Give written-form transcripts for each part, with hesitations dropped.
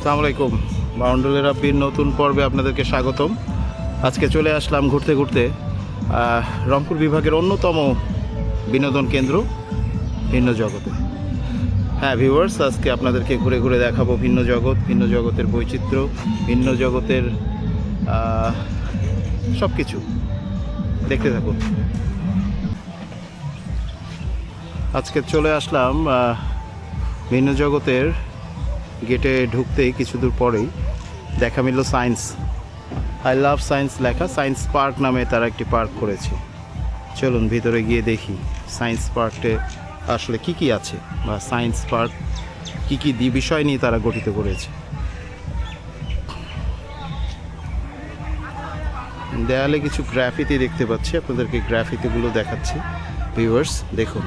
আসসালামু আলাইকুম। বাউন্ডুলের রাব্বির নতুন পর্বে আপনাদেরকে স্বাগতম। আজকে চলে আসলাম ঘুরতে ঘুরতে রংপুর বিভাগের অন্যতম বিনোদন কেন্দ্র ভিন্ন জগতে। হ্যাঁ ভিউয়ার্স, আজকে আপনাদেরকে ঘুরে ঘুরে দেখাবো ভিন্ন জগৎ, ভিন্ন জগতের বৈচিত্র্য, ভিন্ন জগতের সব কিছু দেখতে থাকুন। আজকে চলে আসলাম ভিন্ন জগতের গেটে ঢুকতেই কিছু দূর পরেই দেখা মিলল সায়েন্স, আই লাভ সায়েন্স লেখা সায়েন্স পার্ক নামে তারা একটি পার্ক করেছে। চলুন ভিতরে গিয়ে দেখি সায়েন্স পার্কে আসলে কি কি আছে, বা সায়েন্স পার্ক কি কি বিষয় নিয়ে তারা গঠিত করেছে। দেয়ালে কিছু গ্রাফিতি দেখতে পাচ্ছি, আপনাদেরকে গ্রাফিতিগুলো দেখাচ্ছি। ভিউয়ার্স দেখুন,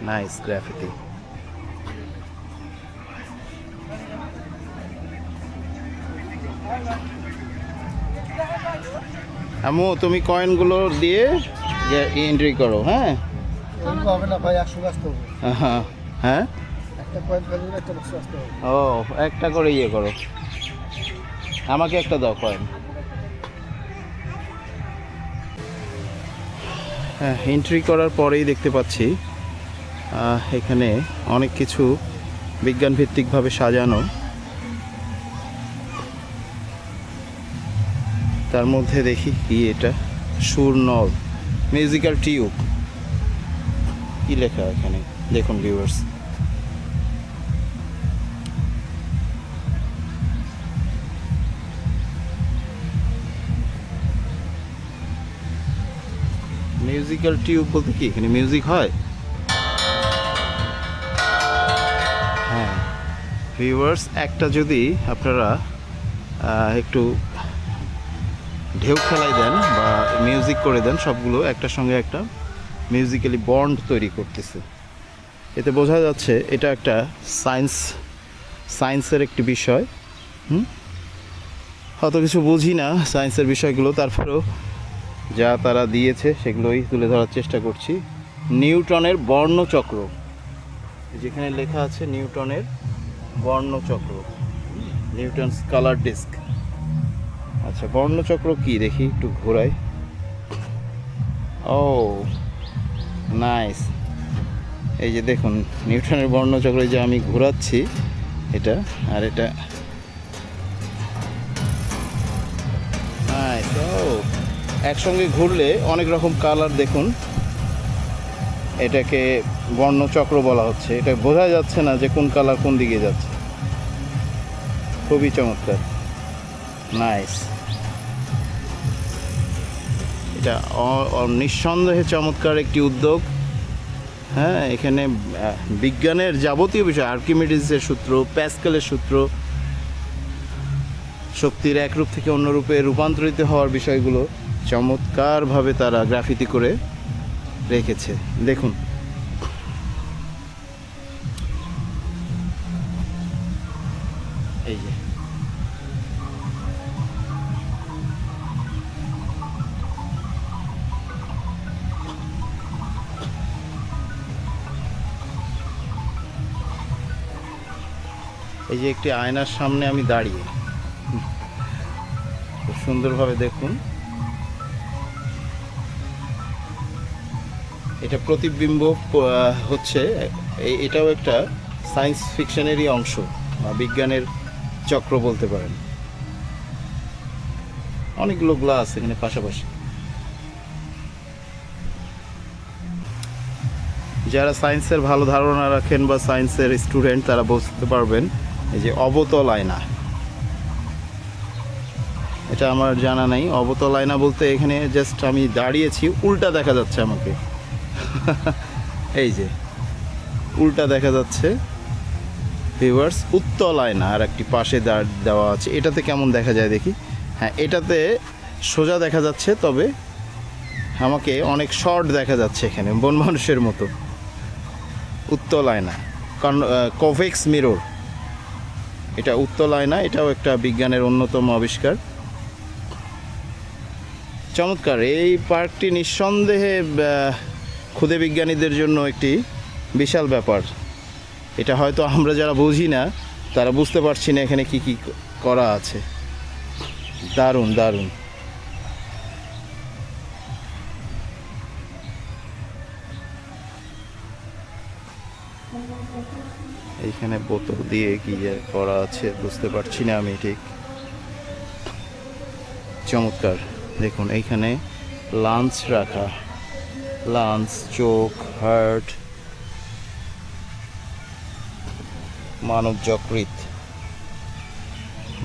নাইস গ্রাফিতি। আমু তুমি কয়েনগুলো দিয়ে এন্ট্রি করো। হ্যাঁ হবে না ভাই, 100 আসতে হবে। হ্যাঁ একটা কয়েন ফেলে দিলে একটা বক্স আসতে হবে। ও একটা করে ইয়ে করো, আমাকে একটা দাও কয়েন। হ্যাঁ, এন্ট্রি করার পরেই দেখতে পাচ্ছি এখানে অনেক কিছু বিজ্ঞানভিত্তিকভাবে সাজানো। তার মধ্যে দেখি কি এটা, সুরনল মিউজিক্যাল টিউব, কি লেখা এখানে দেখুন ভিউয়ার্স। মিউজিক্যাল টিউব বলতে কি এখানে মিউজিক হয়? হ্যাঁ ভিউয়ার্স, একটা যদি আপনারা একটু ঢেউ খেলাই দেন বা মিউজিক করে দেন, সবগুলো একটার সঙ্গে একটা মিউজিক্যালি বন্ড তৈরি করতেছে। এতে বোঝা যাচ্ছে এটা একটা সায়েন্সের একটি বিষয়। অত কিছু বুঝি না সায়েন্সের বিষয়গুলো, তারপরেও যা তারা দিয়েছে সেগুলোই তুলে ধরার চেষ্টা করছি। নিউটনের বর্ণচক্র, যেখানে লেখা আছে নিউটনের বর্ণচক্র, নিউটনস কালার ডিস্ক। আচ্ছা, বর্ণচক্র কি দেখি একটু ঘোরাই। ও নাইস, এই যে দেখুন নিউটনের বর্ণচক্রে যে আমি ঘোরাচ্ছি এটা, আর এটা নাইস। ও একসঙ্গে ঘুরলে অনেক রকম কালার দেখুন, এটাকে বর্ণচক্র বলা হচ্ছে। এটা বোঝা যাচ্ছে না যে কোন কালার কোন দিকে যাচ্ছে, খুবই চমৎকার, নাইস। এটা নিঃসন্দেহে চমৎকার একটি উদ্যোগ। হ্যাঁ, এখানে বিজ্ঞানের যাবতীয় বিষয়, আর্কিমিডিসের সূত্র, প্যাসকেলের সূত্র, শক্তির এক রূপ থেকে অন্য রূপে রূপান্তরিত হওয়ার বিষয়গুলো চমৎকারভাবে তারা গ্রাফিতি করে রেখেছে। দেখুন এই যে একটি আয়নার সামনে আমি দাঁড়িয়ে, খুব সুন্দরভাবে দেখুন এটা প্রতিবিম্ব হচ্ছে। এটাও একটা সায়েন্স ফিকশনেরই অংশ বা বিজ্ঞানের চক্র বলতে পারেন। অনেকগুলো গ্লাস এখানে পাশাপাশি। যারা সায়েন্সের ভালো ধারণা রাখেন বা সায়েন্সের স্টুডেন্ট, তারা বুঝতে পারবেন এই যে অবতল আয়না, এটা আমার জানা নাই। অবতল আয়না বলতে এখানে জাস্ট আমি দাঁড়িয়েছি, উল্টা দেখা যাচ্ছে আমাকে এই যে উল্টা দেখা যাচ্ছে ভিউয়ার্স। উত্তল আয়না আর একটি পাশে দেওয়া আছে, এটাতে কেমন দেখা যায় দেখি। হ্যাঁ, এটাতে সোজা দেখা যাচ্ছে, তবে আমাকে অনেক শর্ট দেখা যাচ্ছে এখানে, বন মানুষের মতো। উত্তল আয়না, কনভেক্স মিরর, এটা উত্তল আয়না, এটাও একটা বিজ্ঞানের অন্যতম আবিষ্কার। চমৎকার এই পার্কটি নিঃসন্দেহে ক্ষুদে বিজ্ঞানীদের জন্য একটি বিশাল ব্যাপার। এটা হয়তো আমরা যারা বুঝি না তারা বুঝতে পারছি না এখানে কি কি করা আছে। দারুণ দারুণ। এইখানে বোতল দিয়ে কি যে করা আছে বুঝতে পারছি না আমি ঠিক। চমৎকার। দেখুন এইখানে লাঞ্চ রাখা, লাঞ্চ, চোখ, হার্ট, মানব যকৃৎ,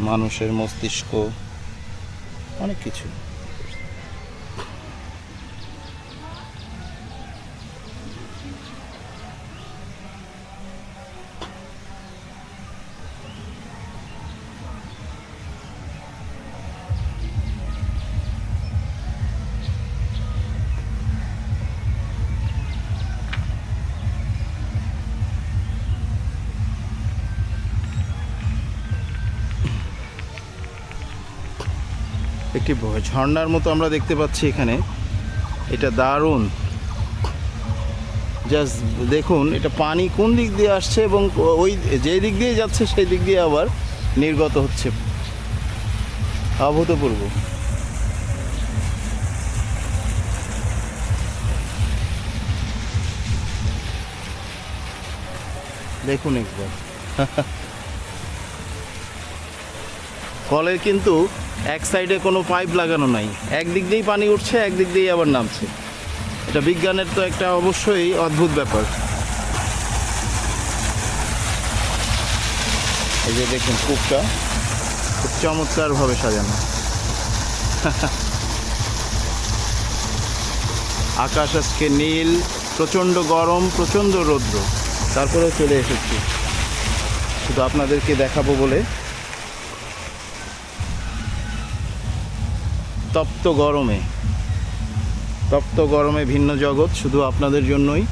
মানুষের মস্তিষ্ক, অনেক কিছু। একটি ঝর্ণার মতো আমরা দেখতে পাচ্ছি এখানে। এটা দারুণ। জাস্ট দেখুন এটা পানি কোন দিক দিয়ে আসছে এবং ওই যে দিক দিয়ে যাচ্ছে সেই দিক দিয়ে আবার নির্গত হচ্ছে। অভূতপূর্ব। দেখুন একবার। কলের কিন্তু এক সাইডে কোনো পাইপ লাগানো নাই, একদিক দিয়েই পানি উঠছে, একদিক দিয়েই আবার নামছে। এটা বিজ্ঞানের তো একটা অবশ্যই অদ্ভুত ব্যাপার। এই যে দেখুন কূপটা খুব চমৎকারভাবে সাজানো। আকাশ আজকে নীল, প্রচণ্ড গরম, প্রচণ্ড রৌদ্র, তারপরে চলে এসেছি শুধু আপনাদেরকে দেখাবো বলে। তপ্ত গরমে ভিন্ন জগৎ শুধু আপনাদের জন্যই।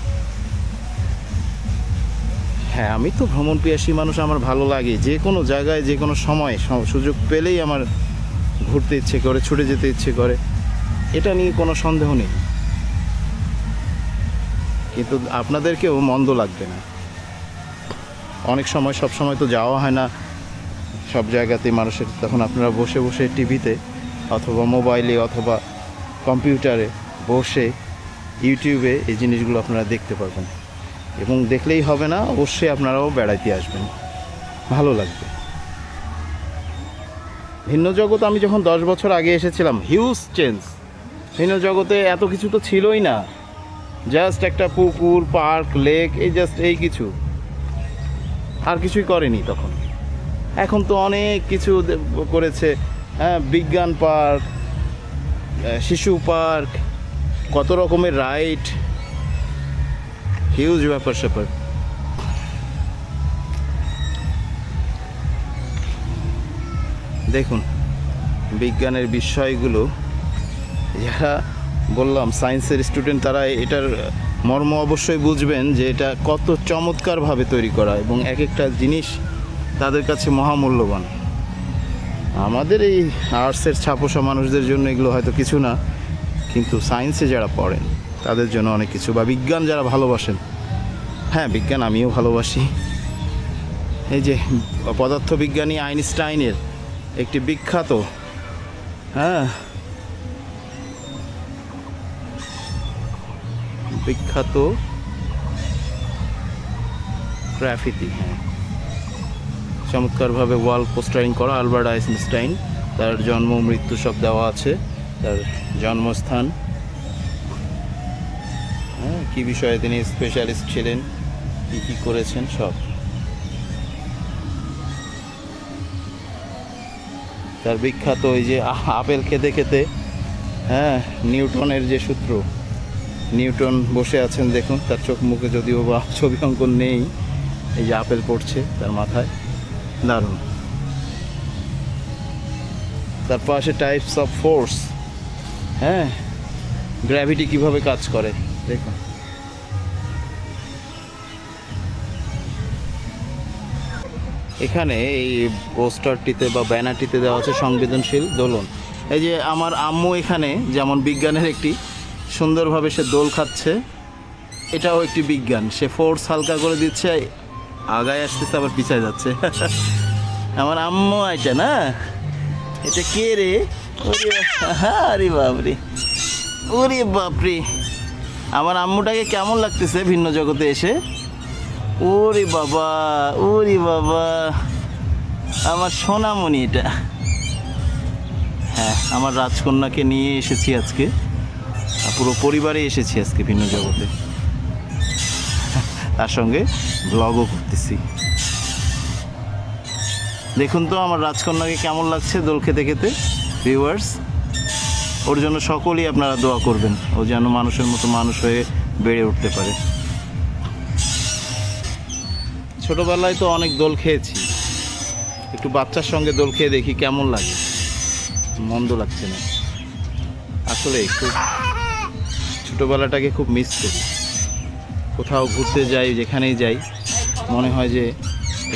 হ্যাঁ, আমি তো ভ্রমণ পিয়াসী মানুষ, আমার ভালো লাগে যে কোনো জায়গায় যে কোনো সময় সুযোগ পেলেই আমার ঘুরতে ইচ্ছে করে, ছুটে যেতে ইচ্ছে করে, এটা নিয়ে কোনো সন্দেহ নেই। কিন্তু আপনাদেরকেও মন্দ লাগবে না। অনেক সময় সব সময় তো যাওয়া হয় না সব জায়গাতেই মানুষের, তখন আপনারা বসে বসে টিভিতে অথবা মোবাইলে অথবা কম্পিউটারে বসে ইউটিউবে এই জিনিসগুলো আপনারা দেখতে পারবেন। এবং দেখলেই হবে না, অবশ্যই আপনারাও বেড়াইতে আসবেন, ভালো লাগবে। ভিন্ন জগৎ আমি যখন 10 বছর আগে এসেছিলাম, হিউজ চেঞ্জ। ভিন্ন জগতে এত কিছু তো ছিলই না, জাস্ট একটা পুকুর, পার্ক, লেক, এই জাস্ট এই কিছু, আর কিছুই করেনি তখন। এখন তো অনেক কিছু করেছে। হ্যাঁ, বিজ্ঞান পার্ক, শিশু পার্ক, কত রকমের রাইড, হিউজ ব্যাপার স্যাপার। দেখুন বিজ্ঞানের বিষয়গুলো, যারা বললাম সায়েন্সের স্টুডেন্ট, তারা এটার মর্ম অবশ্যই বুঝবেন যে এটা কত চমৎকারভাবে তৈরি করা এবং এক একটা জিনিস তাদের কাছে মহামূল্যবান। আমাদের এই আর্টসের ছাপোষা মানুষদের জন্য এগুলো হয়তো কিছু না, কিন্তু সায়েন্সে যারা পড়েন তাদের জন্য অনেক কিছু। বা বিজ্ঞান যারা ভালোবাসেন, হ্যাঁ বিজ্ঞান আমিও ভালোবাসি। এই যে পদার্থবিজ্ঞানী আইনস্টাইনের একটি বিখ্যাত, হ্যাঁ বিখ্যাত গ্রাফিতি, হ্যাঁ চমৎকারভাবে ওয়াল পোস্টারিং করা। আলবার্ট আইনস্টাইন, তার জন্ম মৃত্যু সব দেওয়া আছে, তার জন্মস্থান, হ্যাঁ কী বিষয়ে তিনি স্পেশালিস্ট ছিলেন, কী কী করেছেন সব। তার বিখ্যাত ওই যে আপেল খেতে খেতে, হ্যাঁ নিউটনের যে সূত্র, নিউটন বসে আছেন দেখুন, তার চোখ মুখে যদিও বা ছবি অঙ্কন নেই, এই যে আপেল পড়ছে তার মাথায়, দারুণ। তার পাশে টাইপস অফ ফোর্স, হ্যাঁ গ্র্যাভিটি কিভাবে কাজ করে দেখুন। এখানে এই পোস্টারটিতে বা ব্যানারটিতে দেওয়া আছে সংবেদনশীল দোলন। এই যে আমার আম্মু এখানে যেমন বিজ্ঞানের একটি সুন্দরভাবে সে দোল খাচ্ছে, এটাও একটি বিজ্ঞান, সে ফোর্স হালকা করে দিচ্ছে, আগায় আসতেছে আবার পিছায় যাচ্ছে। আমার আম্মু এটা না, এটা কে রে? আরে বাপরে, ওরে বাপরে, আমার আম্মুটাকে কেমন লাগতেছে ভিন্ন জগতে এসে। ওরে বাবা, ওরে বাবা, আমার সোনামণি এটা। হ্যাঁ, আমার রাজকন্যাকে নিয়ে এসেছি আজকে, পুরো পরিবারে এসেছি আজকে ভিন্ন জগতে, তার সঙ্গে ব্লগও করতেছি। দেখুন তো আমার রাজকন্যাকে কেমন লাগছে দোল খেতে খেতে। ভিউয়ার্স, ওর জন্য সকলেই আপনারা দোয়া করবেন, ও যেন মানুষের মতো মানুষ হয়ে বেড়ে উঠতে পারে। ছোটবেলায় তো অনেক দোল খেয়েছি, একটু বাচ্চার সঙ্গে দোল খেয়ে দেখি কেমন লাগে। মন্দ লাগছে না আসলে, খুব ছোটোবেলাটাকে খুব মিস করি। কোথাও ঘুরতে যাই, যেখানেই যাই মনে হয় যে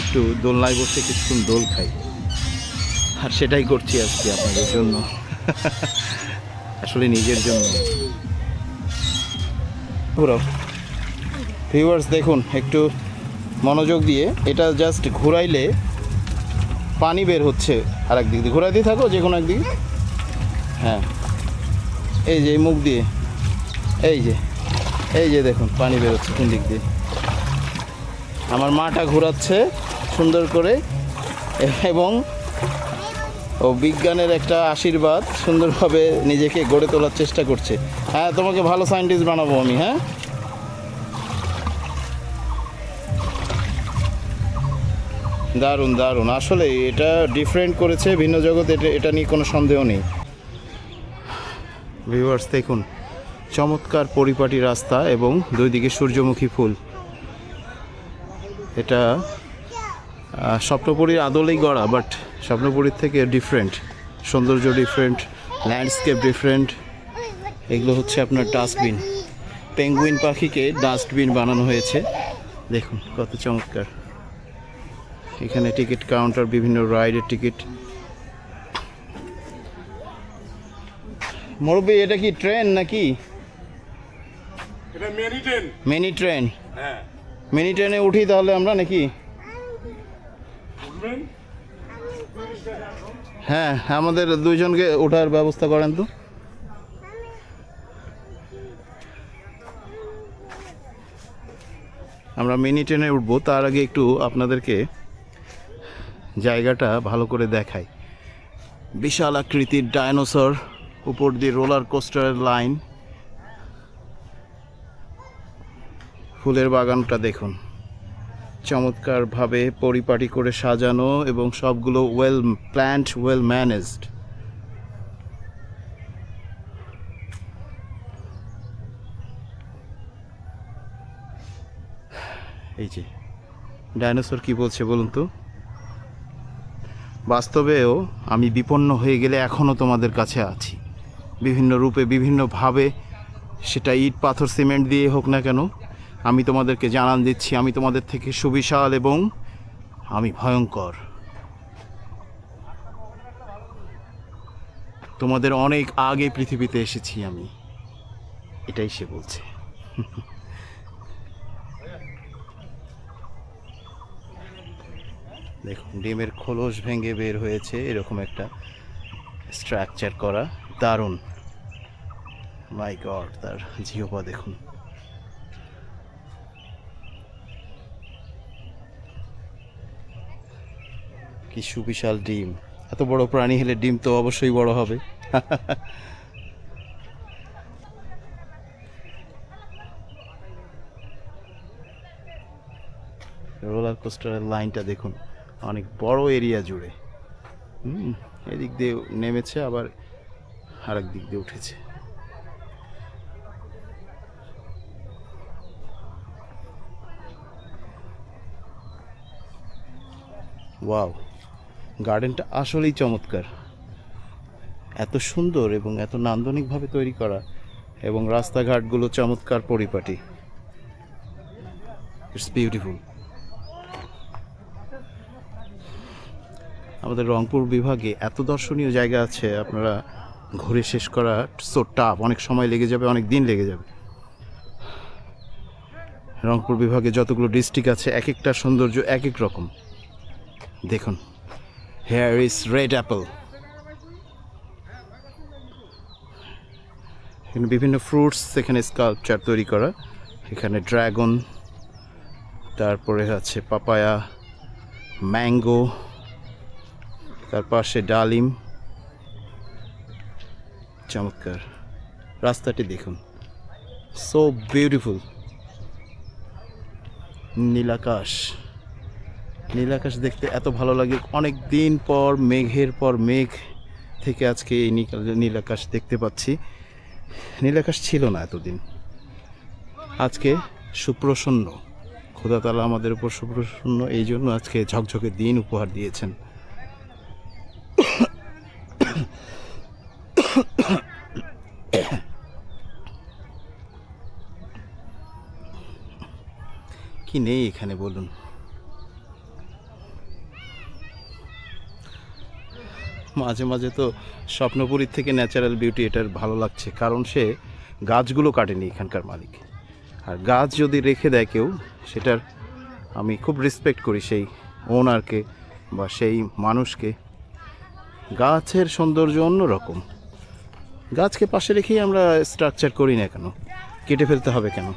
একটু দোলনায় বসে কিছুক্ষণ দোল খাই, আর সেটাই করছি আজকে আপনাদের জন্য। আসলে নিজের জন্য। ভিউয়ার্স দেখুন একটু মনোযোগ দিয়ে, এটা জাস্ট ঘুরাইলে পানি বের হচ্ছে আর একদিক দিয়ে, ঘুরাইতে থাকো যে কোনো একদিকে। হ্যাঁ, এই যে এই মুখ দিয়ে, এই যে দেখুন পানি বের হচ্ছে কোন দিক দিয়ে। আমার মাটা ঘোরাচ্ছে সুন্দর করে, এবং ও বিজ্ঞানের একটা আশীর্বাদ, সুন্দরভাবে নিজেকে গড়ে তোলার চেষ্টা করছে। হ্যাঁ, তোমাকে ভালো সায়েন্টিস্ট বানাবো আমি। হ্যাঁ, দারুণ দারুণ, আসলে এটা ডিফারেন্ট করেছে ভিন্ন জগৎ, এটা নিয়ে কোনো সন্দেহ নেই। ভিউয়ার্স দেখুন, চমৎকার পরিপাটি রাস্তা এবং দুই দিকে সূর্যমুখী ফুল। এটা স্বপ্নপুরীর আদলেই গড়া, বাট স্বপ্নপুরীর থেকে ডিফারেন্ট, সৌন্দর্য ডিফারেন্ট, ল্যান্ডস্কেপ ডিফারেন্ট। এগুলো হচ্ছে আপনার ডাস্টবিন, পেঙ্গুইন পাখিকে ডাস্টবিন বানানো হয়েছে। দেখুন কত চমৎকার। এখানে টিকিট কাউন্টার, বিভিন্ন রাইডের টিকিট। মুরব্বি, এটা কি ট্রেন নাকি? এটা মিনি ট্রেন। Mini train? হ্যাঁ। মিনি ট্রেনে উঠি তাহলে আমরা নাকি? উঠবেন? হ্যাঁ, আমাদের দুইজনকে ওঠার ব্যবস্থা করেন তো। আমরা মিনি ট্রেনে উঠবো, তার আগে একটু আপনাদেরকে জায়গাটা ভালো করে দেখাই। বিশাল আকৃতির ডাইনোসর, উপর দিয়ে রোলার কোস্টারের লাইন, ফুলের বাগানটা দেখুন চমৎকারভাবে পরিপাটি করে সাজানো, এবং সবগুলো ওয়েল প্ল্যান্ড, ওয়েল ম্যানেজড। এই যে ডাইনোসর কি বলছে বলুন তো? বাস্তবেও আমি বিপন্ন হয়ে গেলে এখনও তোমাদের কাছে আছি, বিভিন্ন রূপে, বিভিন্নভাবে, সেটা ইট পাথর সিমেন্ট দিয়ে হোক না কেন। আমি তোমাদেরকে জানান দিচ্ছি, আমি তোমাদের থেকে সুবিশাল এবং আমি ভয়ঙ্কর। তোমাদের অনেক আগে পৃথিবীতে এসেছি আমি, এটাই সে বলছে। দেখুন ডিমের খোলস ভেঙে বের হয়েছে এরকম একটা স্ট্রাকচার করা, দারুণ। মাই গড, তার জিহ্বা দেখুন। কি সুবিশাল ডিম! এত বড় প্রাণী হলে ডিম তো অবশ্যই বড় হবে। রোলার কোস্টারের লাইনটা দেখুন, অনেক বড় এরিয়া জুড়ে। এদিক দিয়ে নেমেছে, আবার আরেক দিক দিয়ে উঠেছে। ওয়াও, গার্ডেনটা আসলেই চমৎকার, এত সুন্দর এবং এত নান্দনিকভাবে তৈরি করা, এবং রাস্তাঘাটগুলো চমৎকার পরিপাটি। It's beautiful. আমাদের রংপুর বিভাগে এত দর্শনীয় জায়গা আছে, আপনারা ঘুরে শেষ করা সো টাফ, অনেক সময় লেগে যাবে, অনেক দিন লেগে যাবে। রংপুর বিভাগে যতগুলো ডিস্ট্রিক্ট আছে এক একটার সৌন্দর্য এক এক রকম। দেখুন, হেয়ার ইজ রেড অ্যাপল। এখানে বিভিন্ন ফ্রুটস, এখানে স্কাল্পচার তৈরি করা। এখানে ড্রাগন, তারপরে আছে পাপায়া, ম্যাঙ্গো, তার পাশে ডালিম। চমৎকার রাস্তাটি দেখুন, সো বিউটিফুল। নীলাকাশ, নীলাকাশ দেখতে এত ভালো লাগে। অনেক দিন পর মেঘের পর মেঘ থেকে আজকে এই নীলাকাশ দেখতে পাচ্ছি। নীলাকাশ ছিল না এতদিন, আজকে সুপ্রসন্ন। খোদা তাআলা আমাদের উপর সুপ্রসন্ন, এই জন্য আজকে ঝকঝকে দিন উপহার দিয়েছেন। কি নেই এখানে বলুন? মাঝে মাঝে তো স্বপ্নপুরীর থেকে ন্যাচারাল বিউটি এটার ভালো লাগছে, কারণ সে গাছগুলো কাটেনি এখানকার মালিক। আর গাছ যদি রেখে দেয় কেউ, সেটার আমি খুব রেসপেক্ট করি সেই ওনারকে বা সেই মানুষকে। গাছের সৌন্দর্য অন্যরকম। গাছকে পাশে রেখেই আমরা স্ট্রাকচার করি না কেন? কেটে ফেলতে হবে কেন?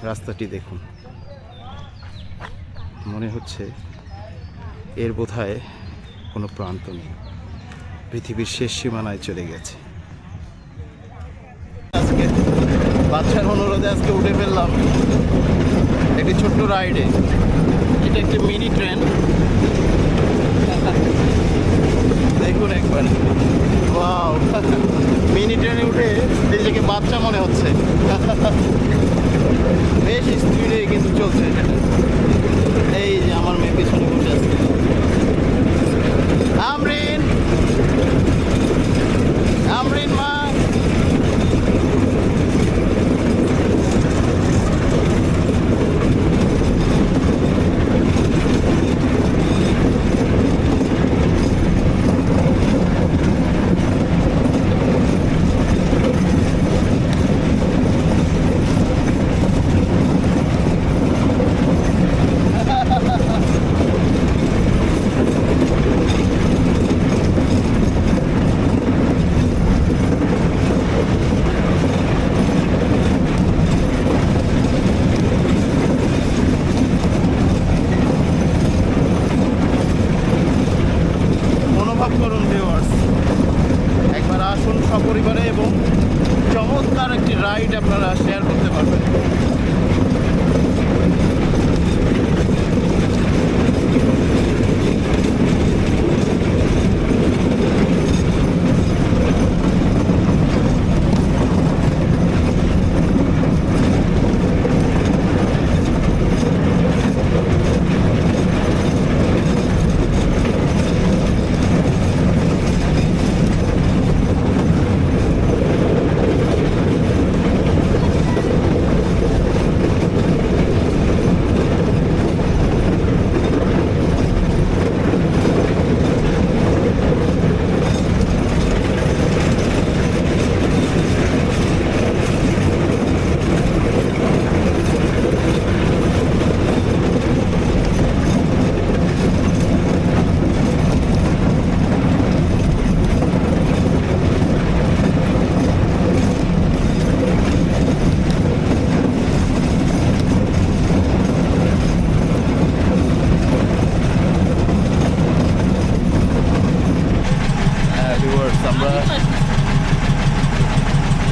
রাস্তাটি দেখুন, মনে হচ্ছে এর বোধহয় কোনো প্রান্ত নেই, পৃথিবীর শেষ সীমানায় চলে গেছে। আজকে বাচ্চার অনুরোধে আজকে উঠে ফেললাম একটি ছোট্ট রাইডে। এটা একটি মিনি ট্রেন, দেখুন একবার। ওয়াও, মিনি ট্রেনে উঠে নিজেকে বাচ্চা মনে হচ্ছে। বেশ স্পিডে কিন্তু চলছে এটা। এই যে আমার মেয়ে পিছনে বসে আছে। আমরিন, আমরিন মা। একবার আসুন সপরিবারে এবং চমৎকার একটি রাইড আপনারা শেয়ার করতে পারবেন।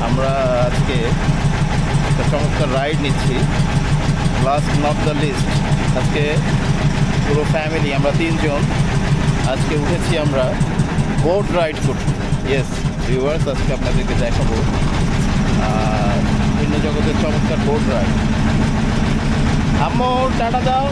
আমরা আজকে একটা চমৎকার রাইড নিচ্ছি। লাস্ট নট দ্য লিস্ট, আজকে পুরো ফ্যামিলি আমরা 3 জন আজকে উঠেছি আমরা বোট রাইড করতে। ইয়েস ভিউয়ার্স, আজকে আপনাদেরকে দেখাবো ভিন্ন জগতের চমৎকার বোট রাইড। আম্মু টাটা দাও।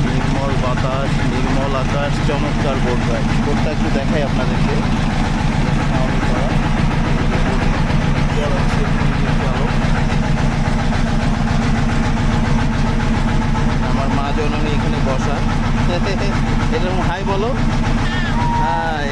নির্মল বাতাস, নির্মল আকাশ, চমৎকার চমৎকার বোট রাইড। বোটটা একটু দেখাই আপনাদেরকে। নাওমি করা। চালাচ্ছে নিজের চালক। আমার মা জননী এখানে বসা। এরকম হাই বলো, হাই।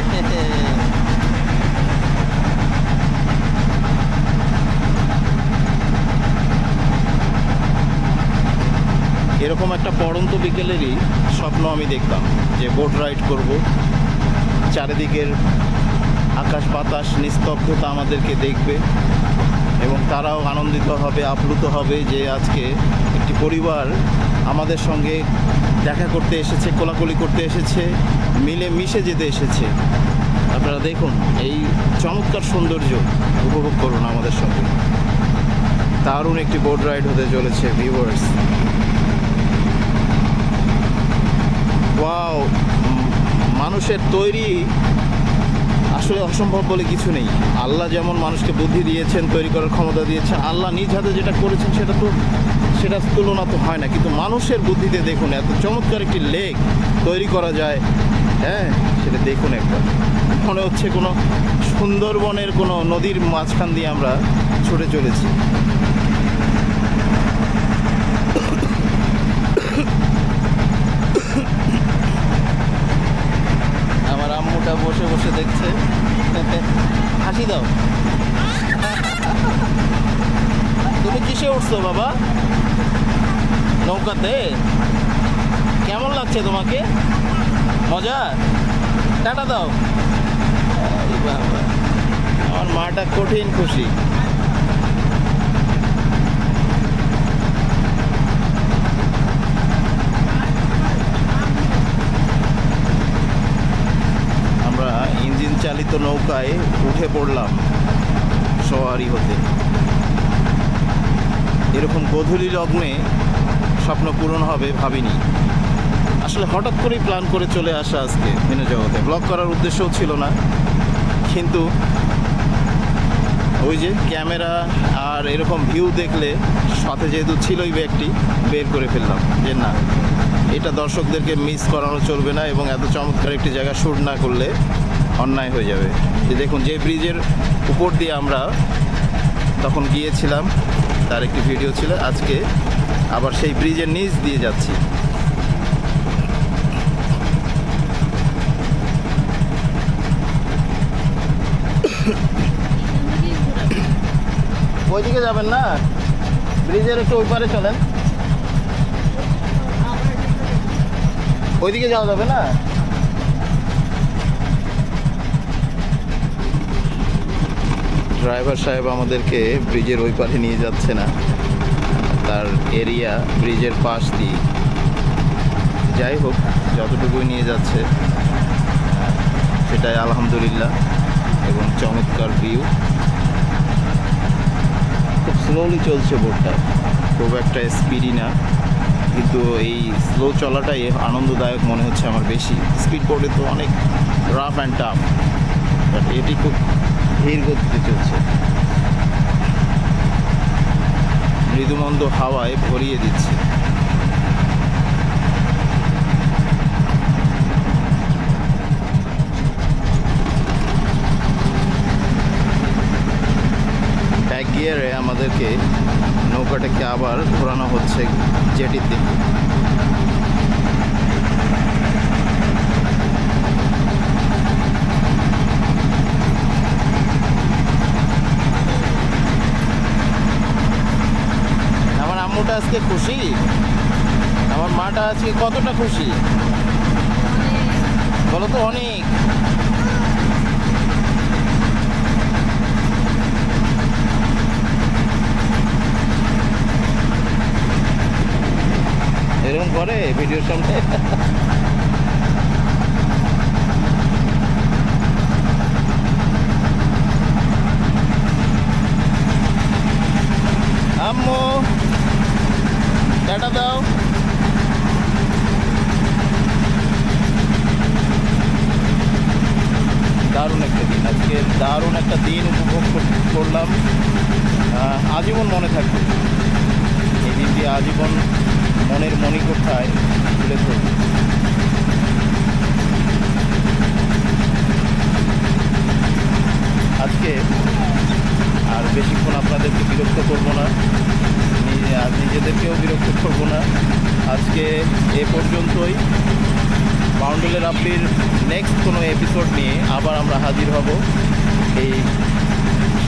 এরকম একটা পড়ন্ত বিকেলেরই স্বপ্ন আমি দেখতাম, যে বোট রাইড করব, চারিদিকের আকাশ বাতাস নিস্তব্ধতা আমাদেরকে দেখবে এবং তারাও আনন্দিত হবে, আপ্লুত হবে যে আজকে একটি পরিবার আমাদের সঙ্গে দেখা করতে এসেছে, কোলাকুলি করতে এসেছে, মিলে মিশে যেতে এসেছে। আপনারা দেখুন এই চমৎকার সৌন্দর্য উপভোগ করুন আমাদের সঙ্গে। দারুণ একটি বোট রাইড হতে চলেছে ভিউয়ার্স। ওয়াও, মানুষের তৈরি আসলে অসম্ভব বলে কিছু নেই। আল্লাহ যেমন মানুষকে বুদ্ধি দিয়েছেন, তৈরি করার ক্ষমতা দিয়েছেন, আল্লাহ নিজ হাতে যেটা করেছেন সেটা তুলনা তো হয় না। কিন্তু মানুষের বুদ্ধিতে দেখুন এত চমৎকার একটি লেক তৈরি করা যায়। হ্যাঁ, সেটা দেখুন একবার। মনে হচ্ছে কোনো সুন্দরবনের কোনো নদীর মাঝখান দিয়ে আমরা ছুটে চলেছি। আমার আম্মুটা বসে বসে দেখছে। হাসি দাও। তুমি কিসে উঠছো বাবা? নৌকাতে? কেমন লাগছে তোমাকে? মজা? টাটা দাও। আরে বাবা, আমার মাটা কঠিন খুশি। আমরা ইঞ্জিন চালিত নৌকায় উঠে পড়লাম সওয়ারি হতে। এরকম গোধূলি লগ্নে স্বপ্ন পূরণ হবে ভাবিনি। আসলে হঠাৎ করেই প্ল্যান করে চলে আসা আজকে ভিন্ন জগতে। ব্লগ করার উদ্দেশ্যও ছিল না, কিন্তু ওই যে ক্যামেরা আর এরকম ভিউ দেখলে সাথে যেহেতু ছিলই ব্যাগটি, বের করে ফেললাম যে না, এটা দর্শকদেরকে মিস করানো চলবে না এবং এত চমৎকার একটি জায়গা শ্যুট না করলে অন্যায় হয়ে যাবে। যে দেখুন, যে ব্রিজের উপর দিয়ে আমরা তখন গিয়েছিলাম তার একটি ভিডিও ছিল। আজকে আবার সেই ব্রিজের নিচ দিয়ে যাচ্ছি। ওইদিকে যাবেন না, ব্রিজের একটু ওই পারে চলেন। ওইদিকে যাওয়া যাবে না? ড্রাইভার সাহেব আমাদেরকে ব্রিজের ওই পারে নিয়ে যাচ্ছে না, তার এরিয়া ব্রিজের পাশ দিয়ে। যাই হোক, যতটুকুই নিয়ে যাচ্ছে সেটাই আলহামদুলিল্লাহ। এবং চমৎকার ভিউ। খুব স্লোলি চলছে বোটটা, খুব একটা স্পিডি না, কিন্তু এই স্লো চলাটাই আনন্দদায়ক মনে হচ্ছে আমার বেশি। স্পিড বোটে তো অনেক রাফ অ্যান্ড টাফ, বাট এটি খুব ধীর গতিতে চলছে। মৃদুমন্দ হাওয়ায় ভরিয়ে দিচ্ছে। ব্যাক গিয়ারে আমাদেরকে নৌকাটাকে আবার ঘোরানো হচ্ছে জেটির দিকে। আমার আম্মুটা আজকে খুশি, আমার মাটা আজকে কতটা খুশি বলো তো? অনেক। এরকম করে ভিডিওর সামনে। আম্মু টাটা দাও। দারুণ একটা দিন আজকে, দারুণ একটা দিন উপভোগ করলাম। আজীবন মনে থাকবে এই দিনটি, আজীবন মনের মণিকোঠায় তুলে ধরবে। না। আজকে এ পর্যন্তই। বাউন্ডুলের রাব্বির নেক্সট কোনো এপিসোড নিয়ে আবার আমরা হাজির হব। এই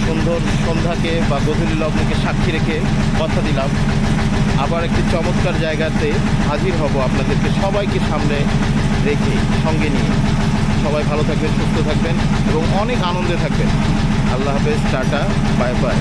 সুন্দর সন্ধ্যাকে বা গধূলি লগ্নকে সাক্ষী রেখে কথা দিলাম আবার একটি চমৎকার জায়গাতে হাজির হব আপনাদেরকে সবাইকে সামনে রেখে, সঙ্গে নিয়ে। সবাই ভালো থাকবেন, সুস্থ থাকবেন এবং অনেক আনন্দে থাকবেন। আল্লাহ হাফেজ, টাটা, বাই বাই।